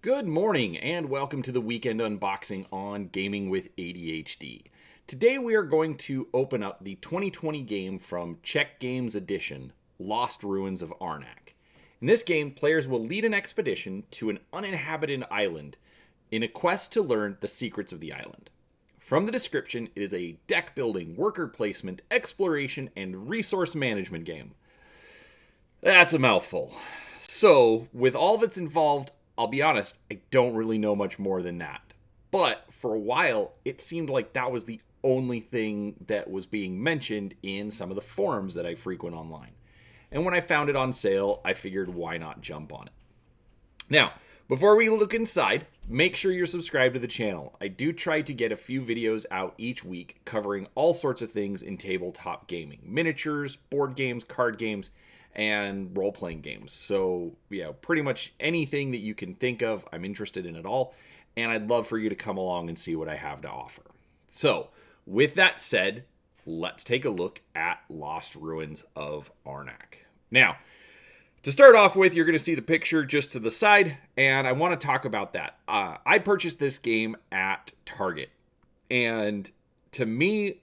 Good morning and welcome to the weekend unboxing on Gaming with ADHD. Today we are going to open up the 2020 game from Czech Games Edition, Ruins of Arnak. In this game, players will lead an expedition to an uninhabited island in a quest to learn the secrets of the island. From the description, it is a deck building, worker placement, exploration, and resource management game. That's a mouthful. So, with all that's involved, I'll be honest, I don't really know much more than that. But for a while, it seemed like that was the only thing that was being mentioned in some of the forums that I frequent online. And when I found it on sale, I figured why not jump on it. Now, before we look inside, make sure you're subscribed to the channel. I do try to get a few videos out each week covering all sorts of things in tabletop gaming. Miniatures, board games, card games, and role-playing games. So, yeah, pretty much anything that you can think of, I'm interested in it all, and I'd love for you to come along and see what I have to offer. So, with that said, let's take a look at Lost Ruins of Arnak. Now, to start off with, you're going to see the picture just to the side, and I want to talk about that. I purchased this game at Target, and to me,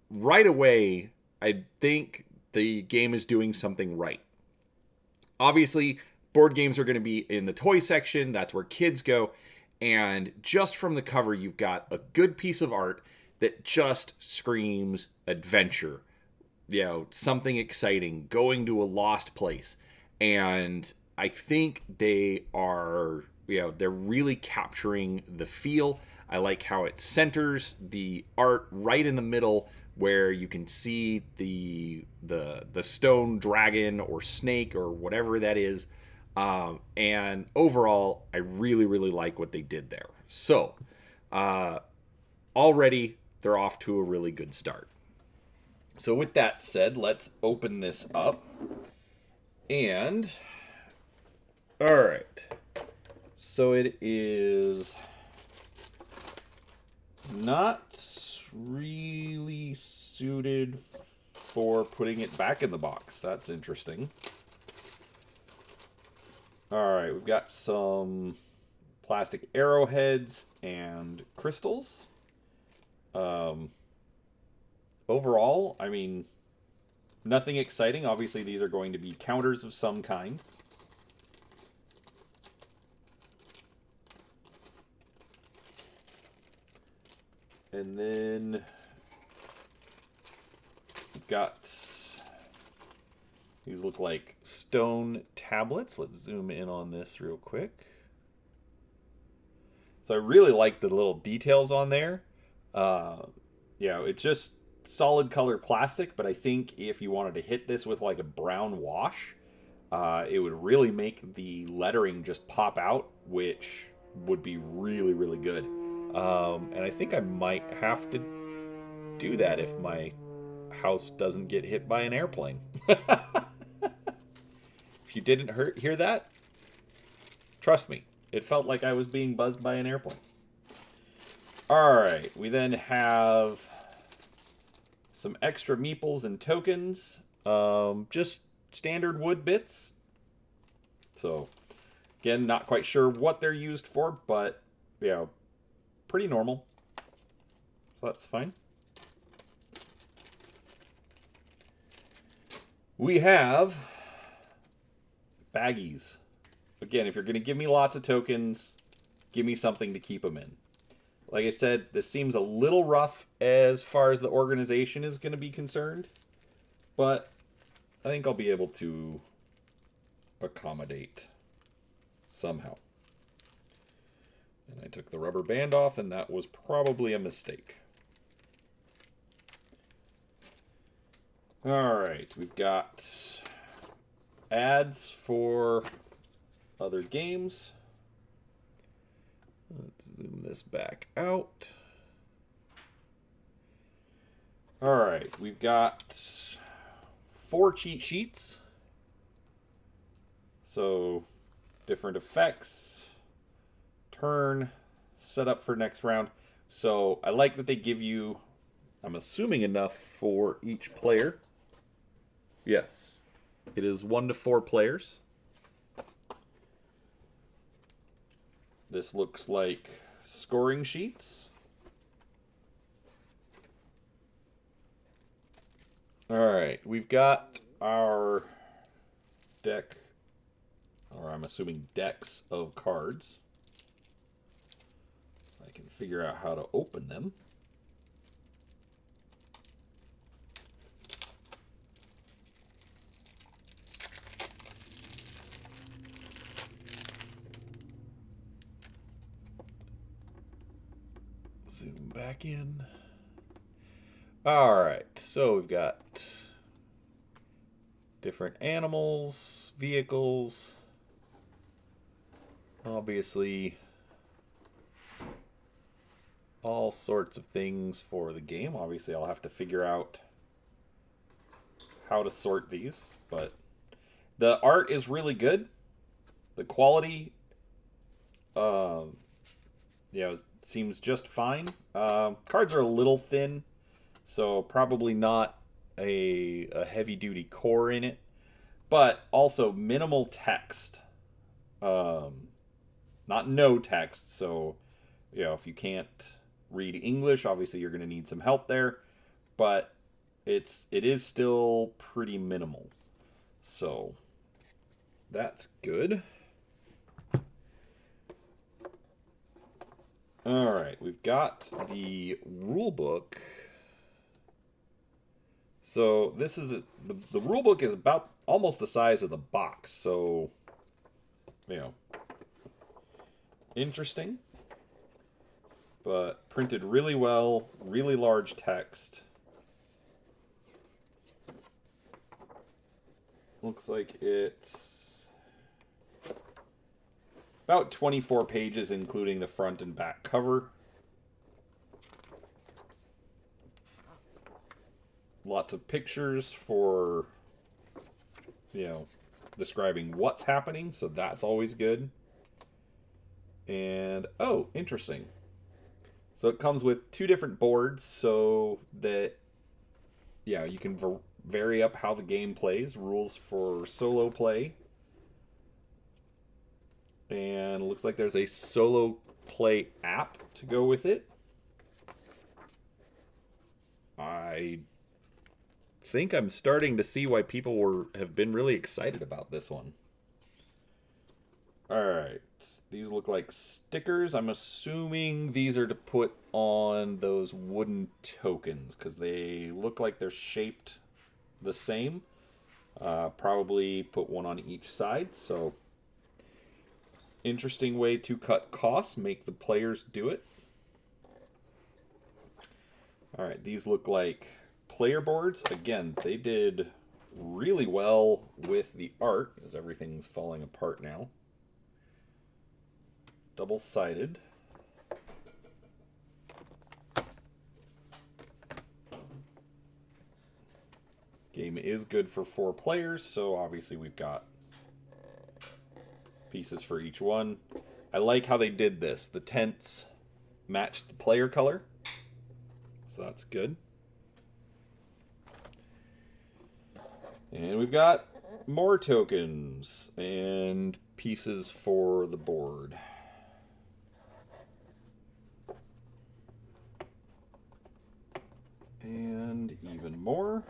right away, I think the game is doing something right. Obviously, board games are going to be in the toy section. That's where kids go. And just from the cover, you've got a good piece of art that just screams adventure. You know, something exciting, going to a lost place. And I think they are, they're really capturing the feel. I like how it centers the art right in the middle, where you can see the stone dragon or snake or whatever that is. And overall, I really, really like what they did there. So, already, they're off to a really good start. So with that said, let's open this up. And, alright. So it is not really suited for putting it back in the box. That's interesting. Alright, we've got some plastic arrowheads and crystals. Overall, I mean, nothing exciting. Obviously, these are going to be counters of some kind. And then we've got, these look like stone tablets. Let's zoom in on this real quick. So I really like the little details on there. It's just solid color plastic, but I think if you wanted to hit this with like a brown wash, it would really make the lettering just pop out, which would be really, really good. And I think I might have to do that if my house doesn't get hit by an airplane. If you didn't hear that, trust me, it felt like I was being buzzed by an airplane. Alright, we then have some extra meeples and tokens. Just standard wood bits. So, again, not quite sure what they're used for, but, pretty normal. So that's fine. We have baggies. Again, if you're going to give me lots of tokens, give me something to keep them in. Like I said, this seems a little rough as far as the organization is going to be concerned, but I think I'll be able to accommodate somehow. And I took the rubber band off, and that was probably a mistake. Alright, we've got ads for other games. Let's zoom this back out. Alright, we've got 4 cheat sheets. So, different effects. Turn, set up for next round. So I like that they give you, I'm assuming, enough for each player. Yes, it is 1 to 4 players. This looks like scoring sheets. Alright, we've got our deck, or I'm assuming decks of cards. I can figure out how to open them. Zoom back in. All right, so we've got different animals, vehicles, obviously all sorts of things for the game. Obviously, I'll have to figure out how to sort these, but the art is really good. The quality, seems just fine. Cards are a little thin, so probably not a heavy-duty core in it, but also minimal text. Not no text, so if you can't read English, obviously you're going to need some help there, but it is still pretty minimal, so that's good. All right, we've got the rule book. So this is the rule book is about almost the size of the box. So, interesting, but printed really well, really large text. Looks like it's about 24 pages, including the front and back cover. Lots of pictures for, describing what's happening, so that's always good. And, oh, interesting. So it comes with 2 different boards so that, you can vary up how the game plays. Rules for solo play. And it looks like there's a solo play app to go with it. I think I'm starting to see why people have been really excited about this one. Alright, these look like stickers. I'm assuming these are to put on those wooden tokens, because they look like they're shaped the same. Probably put one on each side, so interesting way to cut costs, make the players do it. Alright, these look like player boards. Again, they did really well with the art, as everything's falling apart now. Double-sided. Game is good for 4 players, so obviously we've got pieces for each one. I like how they did this. The tents match the player color, so that's good. And we've got more tokens and pieces for the board. And even more.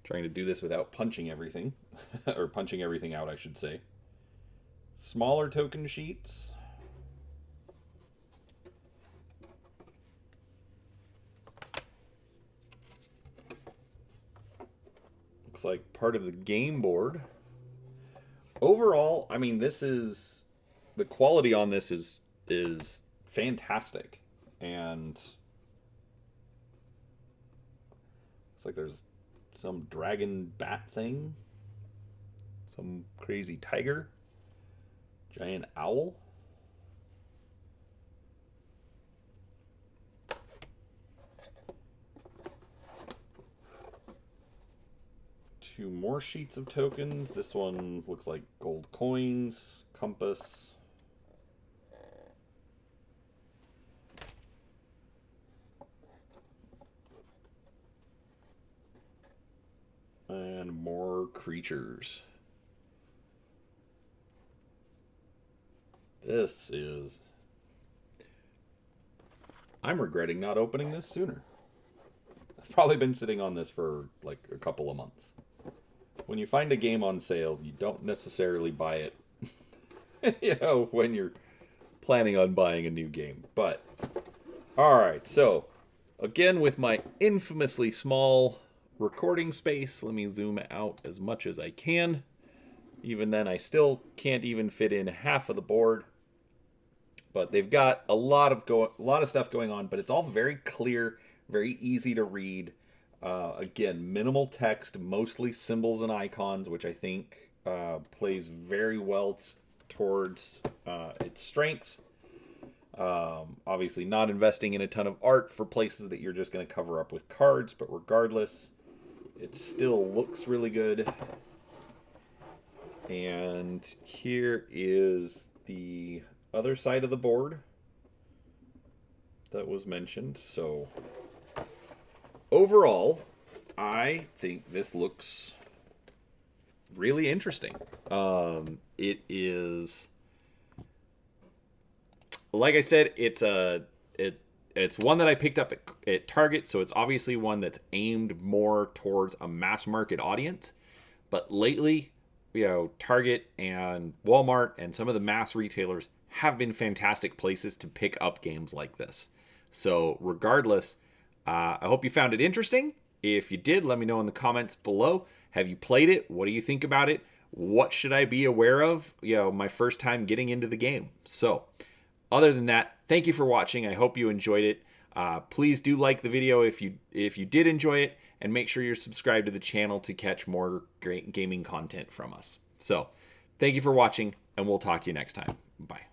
Trying to do this without punching everything, or punching everything out, I should say. Smaller token sheets. Looks like part of the game board. Overall, I mean, the quality on this is fantastic, and it's like there's some dragon bat thing, some crazy tiger, giant owl. Two more sheets of tokens. This one looks like gold coins, compass. And more creatures. This is... I'm regretting not opening this sooner. I've probably been sitting on this for like a couple of months. When you find a game on sale, you don't necessarily buy it, you know, when you're planning on buying a new game. But, alright, so, again, with my infamously small recording space, let me zoom out as much as I can. Even then, I still can't even fit in half of the board. But they've got a lot of stuff going on, but it's all very clear, very easy to read. Again, minimal text, mostly symbols and icons, which I think plays very well towards its strengths. Obviously, not investing in a ton of art for places that you're just going to cover up with cards, but regardless, it still looks really good. And here is the other side of the board that was mentioned. So overall, I think this looks really interesting. It is, like I said, it's one that I picked up at Target, so it's obviously one that's aimed more towards a mass market audience. But lately, you know, Target and Walmart and some of the mass retailers have been fantastic places to pick up games like this. So regardless, I hope you found it interesting. If you did, let me know in the comments below. Have you played it? What do you think about it? What should I be aware of? You know, my first time getting into the game. So other than that, thank you for watching. I hope you enjoyed it. Please do like the video if you did enjoy it, and make sure you're subscribed to the channel to catch more great gaming content from us. So thank you for watching, and we'll talk to you next time. Bye.